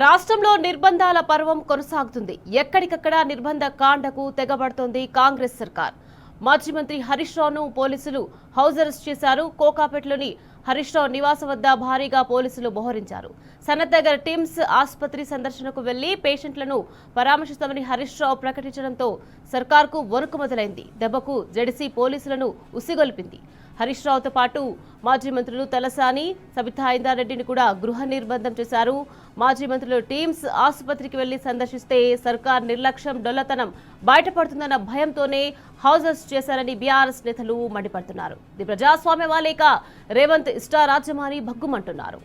రాష్ట్రంలో నిర్బంధాల పర్వం కొనసాగుతుంది. ఎక్కడికక్కడ నిర్బంధ కాండకు తెగబడుతోంది కాంగ్రెస్ సర్కార్. మాజీ మంత్రి హరీష్ రావును పోలీసులు హౌస్ అరెస్ట్ చేశారు. కోకాపేటలోని హరీష్ రావు నివాసం వద్ద భారీగా పోలీసులు మోహరించారు. సనత్నగర్ టిమ్స్ ఆసుపత్రి సందర్శనకు వెళ్లి పేషెంట్లను పరామర్శిస్తామని హరీష్ రావు ప్రకటించడంతో సర్కార్కు వణుకు మొదలైంది. దెబ్బకు జెడిసి పోలీసులను ఉసిగొల్పింది. హరీష్ రావుతో పాటు మాజీ మంత్రులు తలసాని, సబితా ఇంద్రారెడ్డిని కూడా గృహ నిర్బంధం చేశారు. మాజీ మంత్రులు టీమ్స్ ఆసుపత్రికి వెళ్లి సందర్శిస్తే సర్కార్ నిర్లక్ష్యం, డొల్లతనం బయటపడుతుందన్న భయంతోనే హౌస్ అరెస్ట్ చేశారని బీఆర్ఎస్ నేతలు మండిపడుతున్నారు. ఇది ప్రజాస్వామ్యమా లేక రేవంత్ ఇష్టారాజ్యమని భగ్గుమంటున్నారు.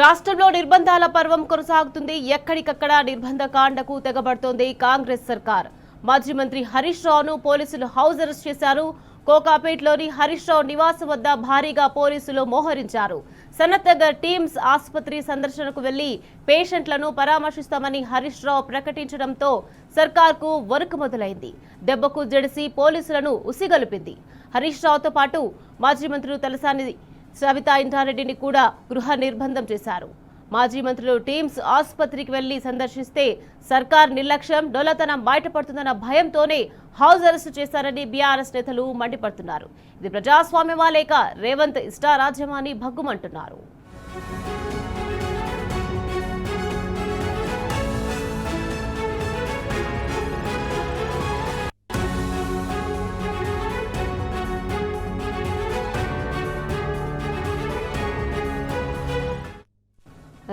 రాష్ట్రంలో నిర్బంధాల పర్వం కొనసాగుతుంది. ఎక్కడికక్కడ నిర్బంధ కాండకు తెగబడుతోంది కాంగ్రెస్ సర్కార్. మాజీ మంత్రి హరీష్ రావును పోలీసులు హౌస్ అరెస్ట్ చేశారు. కోకాపేటలోని హరీష్ రావు నివాసం వద్ద భారీగా పోలీసులు మోహరించారు. సనత్నగర్ టీమ్స్ ఆసుపత్రి సందర్శనకు వెళ్లి పేషెంట్లను పరామర్శిస్తామని హరీష్ రావు ప్రకటించడంతో సర్కార్కు వణుకు మొదలైంది. దెబ్బకు జెడిసి పోలీసులను ఉసిగొల్పింది. హరీష్ రావుతో పాటు మాజీ మంత్రులు తలసాని, సబితా ఇంద్రారెడ్డిని కూడా గృహ నిర్బంధం చేశారు. మాజీ మంత్రులు టీమ్స్ ఆసుపత్రికి వెళ్లి సందర్శిస్తే సర్కార్ నిర్లక్ష్యం, డొల్లతనం బయటపడుతుందన్న భయంతోనే హౌస్ అరెస్ట్ చేశారని బీఆర్ఎస్ నేతలు మండిపడుతున్నారు. ఇది ప్రజాస్వామ్యమా లేక రేవంత్ ఇష్టారాజ్యమా అని భగ్గుమంటున్నారు.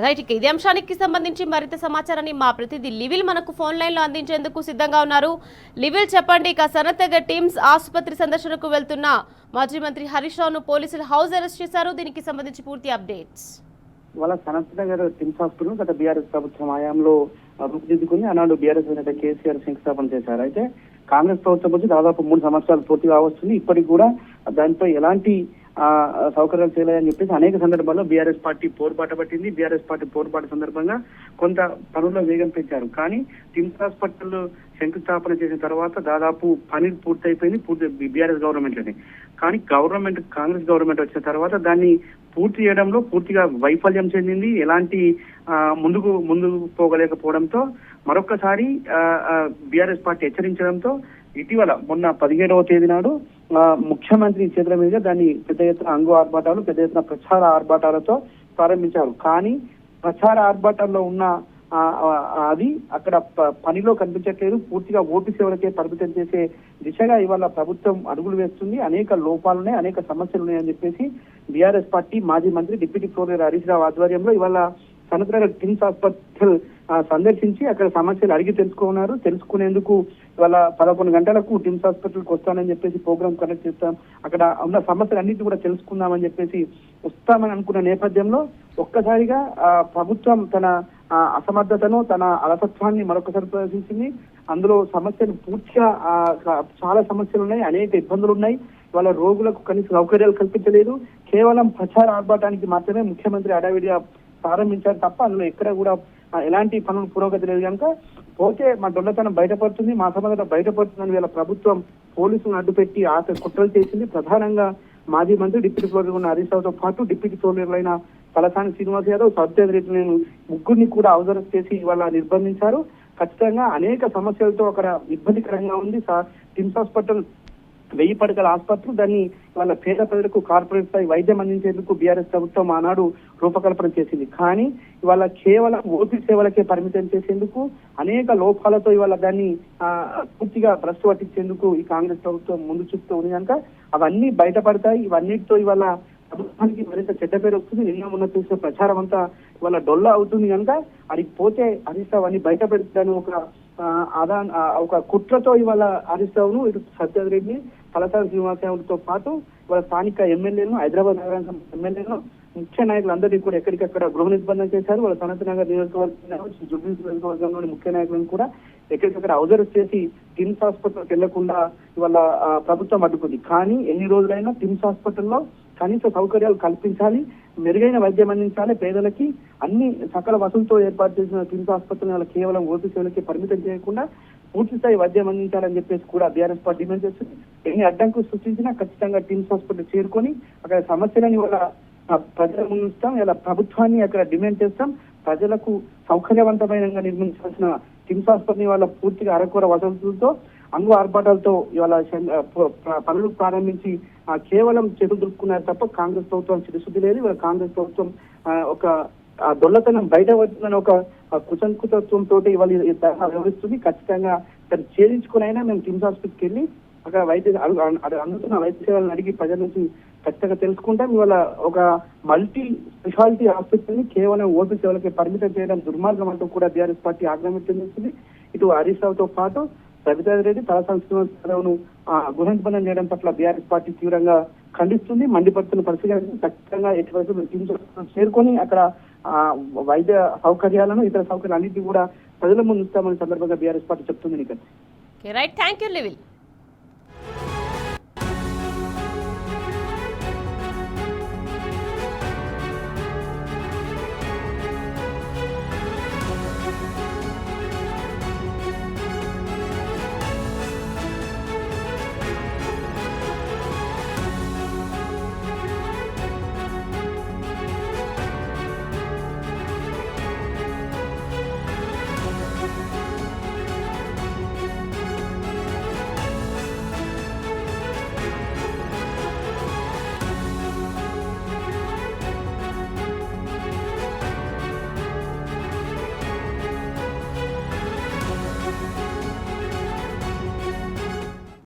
రైట్, ఇదే అంశానికి సంబంధించి మరింత సమాచారాన్ని మా ప్రతినిధి లివిల్ మనకు ఫోన్ లైన్ లో అందించేందుకు సిద్ధంగా ఉన్నారు. లివిల్, చెప్పండి, ఇక సనత్నగర్ టీమ్స్ ఆసుపత్రి సందర్శనకు వెళ్తున్న మాజీ మంత్రి హరీష్ రావును పోలీసులు హౌస్ అరెస్ట్ చేశారు. దీనికి సంబంధించి పూర్తి అప్డేట్స్. వాళ్ళ సనత్నగర్ టిమ్స్ హాస్పిటల్ గత బీఆర్ఎస్ ప్రభుత్వం హయాంలో రూపుదిద్దుకుని ఆనాడు బీఆర్ఎస్ నేత కేసీఆర్ శంకుస్థాపన చేశారు. అయితే కాంగ్రెస్ ప్రభుత్వం వచ్చి దాదాపు 3 సంవత్సరాలు పూర్తిగా వస్తుంది. ఇప్పటికి కూడా దానిపై ఎలాంటి సౌకర్యాలు చేయలేదని చెప్పేసి అనేక సందర్భాల్లో బీఆర్ఎస్ పార్టీ పోరుబాట పట్టింది. బీఆర్ఎస్ పార్టీ పోరుబాటు సందర్భంగా కొంత పనుల్లో వేగం పెంచారు. కానీ టిమ్స్ హాస్పిటల్ శంకుస్థాపన చేసిన తర్వాత దాదాపు పని పూర్తయిపోయింది బీఆర్ఎస్ గవర్నమెంట్లోనే. కానీ కాంగ్రెస్ గవర్నమెంట్ వచ్చిన తర్వాత దాన్ని పూర్తి చేయడంలో పూర్తిగా వైఫల్యం చెందింది. ఎలాంటి ముందుకు పోగలేకపోవడంతో మరొక్కసారి బీఆర్ఎస్ పార్టీ హెచ్చరించడంతో ఇటీవల మొన్న 17వ తేదీ నాడు ముఖ్యమంత్రి చేతుల మీదుగా దాన్ని పెద్ద ఎత్తున అంగు ఆర్భాటాలు, పెద్ద ఎత్తున ప్రచార ఆర్భాటాలతో ప్రారంభించారు. కానీ ప్రచార ఆర్భాటాల్లో ఉన్న అది అక్కడ పనిలో కనిపించట్లేదు. పూర్తిగా ఓపీ సేవలకే పరిమితం చేసే దిశగా ఇవాళ ప్రభుత్వం అడుగులు వేస్తుంది. అనేక లోపాలున్నాయి, అనేక సమస్యలు ఉన్నాయని చెప్పేసి బీఆర్ఎస్ పార్టీ మాజీ మంత్రి డిప్యూటీ గవర్నర్ హరీష్ రావు ఆధ్వర్యంలో ఇవాళ సనత్నగర్ టిమ్స్ హాస్పిటల్ సందర్శించి అక్కడ సమస్యలు అడిగి తెలుసుకునేందుకు ఇవాళ 11 గంటలకు టిమ్స్ హాస్పిటల్కి వస్తానని చెప్పేసి ప్రోగ్రామ్ కండక్ట్ చేస్తాం, అక్కడ ఉన్న సమస్యలు అన్నింటినీ కూడా తెలుసుకుందామని చెప్పేసి వస్తామని అనుకున్న నేపథ్యంలో ఒక్కసారిగా ప్రభుత్వం తన అసమర్థతను, తన అలసత్వాన్ని మరొకసారి ప్రదర్శించింది. అందులో సమస్యలు పూర్తిగా చాలా సమస్యలు ఉన్నాయి, అనేక ఇబ్బందులు ఉన్నాయి. వాళ్ళ రోగులకు కనీస సౌకర్యాలు కల్పించలేదు. కేవలం ప్రచార ఆర్భాటానికి మాత్రమే ముఖ్యమంత్రి హడావిడిగా ప్రారంభించారు తప్ప అందులో ఎక్కడ కూడా ఎలాంటి పనులు పురోగతి లేదు. కనుక పోతే మా దొంగతనం బయటపడుతుంది, మా సమర్థత బయటపడుతుందని వీళ్ళ ప్రభుత్వం పోలీసులను అడ్డుపెట్టి కుట్రలు చేసింది. ప్రధానంగా మాజీ మంత్రి డిప్యూటీ గవర్నర్ ఉన్న హరీష్ రావుతో పాటు డిప్యూటీ గవర్నర్లైన తలసాని శ్రీనివాస్ యాదవ్, సబితా ఇంద్రారెడ్డి ముగ్గురిని కూడా హౌస్ అరెస్ట్ చేసి ఇవాళ నిర్బంధించారు. ఖచ్చితంగా అనేక సమస్యలతో అక్కడ ఇబ్బందికరంగా ఉంది. టిమ్స్ హాస్పిటల్ 1000 పడకల ఆసుపత్రి, దాన్ని వాళ్ళ పేద ప్రజలకు కార్పొరేట్ స్థాయి వైద్యం అందించేందుకు బీఆర్ఎస్ ప్రభుత్వం ఆనాడు రూపకల్పన చేసింది. కానీ ఇవాళ కేవలం ఓపీ సేవలకే పరిమితం చేసేందుకు అనేక లోపాలతో ఇవాళ దాన్ని పూర్తిగా భ్రష్టు పట్టించేందుకు ఈ కాంగ్రెస్ ప్రభుత్వం ముందు చూపుతూ ఉంది. కనుక అవన్నీ బయటపడతాయి. ఇవన్నిటితో ఇవాళ ప్రభుత్వానికి మరింత చెడ్డ పేరు వస్తుంది. నిన్న మొన్న చూసిన ప్రచారం అంతా ఇవాళ డొల్లా అవుతుంది. కనుక అడిగి పోతే హరీష్ రావు అన్ని బయట పెడతాను ఒక కుట్రతో ఇవాళ హరీష్ రావును, ఇటు సత్యారెడ్డిని, తలసాని శ్రీనివాసరావుతో పాటు ఇవాళ స్థానిక ఎమ్మెల్యేలను, హైదరాబాద్ నగరానికి ఎమ్మెల్యేలను, ముఖ్య నాయకులందరినీ కూడా ఎక్కడికక్కడ గృహ నిర్బంధం చేశారు. వాళ్ళ సనత్ నగర్ నియోజకవర్గం, జుబ్లీ నియోజకవర్గంలోని ముఖ్య నాయకులను కూడా ఎక్కడికక్కడ అబ్జర్వ్ చేసి టిమ్స్ హాస్పిటల్కి వెళ్లకుండా ఇవాళ ప్రభుత్వం అడ్డుకుంది. కానీ ఎన్ని రోజులైనా టిమ్స్ హాస్పిటల్లో కనీస సౌకర్యాలు కల్పించాలి, మెరుగైన వైద్యం అందించాలి, పేదలకి అన్ని సకల వసతులతో ఏర్పాటు చేసిన టిమ్స్ హాస్పిటల్ వాళ్ళ కేవలం ఓపీ సేవలకి పరిమితం చేయకుండా పూర్తి స్థాయి వైద్యం అందించాలని చెప్పేసి కూడా బీఆర్ఎస్ పార్టీ డిమాండ్ చేస్తుంది. ఎన్ని అడ్డంకులు సృష్టించినా ఖచ్చితంగా టిమ్స్ హాస్పిటల్ చేరుకొని అక్కడ సమస్యలని వాళ్ళ ప్రజల ముందు ఉంచుతాం, ఇలా ప్రభుత్వాన్ని అక్కడ డిమాండ్ చేస్తాం. ప్రజలకు సౌకర్యవంతమైన నిర్మించాల్సిన టిమ్స్ హాస్పిటల్ వాళ్ళ పూర్తిగా అరకొర వసతులతో అంగు ఆర్భాటాలతో ఇవాళ పనులు ప్రారంభించి కేవలం చేతులు దులుపుకున్నారు తప్ప కాంగ్రెస్ ప్రభుత్వం చిరుశుద్ధి లేదు. ఇవాళ కాంగ్రెస్ ప్రభుత్వం ఒక దొల్లతనం బయట వచ్చిందని ఒక కుసంకుతత్వంతో ఇవాళ వ్యవహరిస్తుంది. ఖచ్చితంగా దాన్ని ఛేదించుకునైనా మేము టిమ్స్ హాస్పిటల్కి వెళ్ళి అక్కడ అందుతున్న వైద్య సేవలను అడిగి ప్రజల నుంచి ఖచ్చితంగా తెలుసుకుంటాం. ఇవాళ ఒక మల్టీ స్పెషాలిటీ హాస్పిటల్ ని కేవలం ఓపీ సేవలకి పరిమితం చేయడం దుర్మార్గం అంటూ కూడా బీఆర్ఎస్ పార్టీ ఆగ్రహం వ్యక్తం చేస్తుంది. ఇటు హరీష్ రావుతో పాటు రవితారెడ్డి తలసాని శ్రీనివాసరావును గృహ నిర్బంధం చేయడం పట్ల బీఆర్ఎస్ పార్టీ తీవ్రంగా ఖండిస్తుంది. మండిపడుతున్న పరిస్థితి ఖచ్చితంగా ఎట్టి పరిస్థితులు చేరుకొని అక్కడ వైద్య సౌకర్యాలను ఇతర సౌకర్యాలు అన్నింటినీ కూడా ప్రజల ముందు ఉంచుతామని సందర్భంగా బీఆర్ఎస్ పార్టీ చెప్తుంది. Right, thank you లివిల్.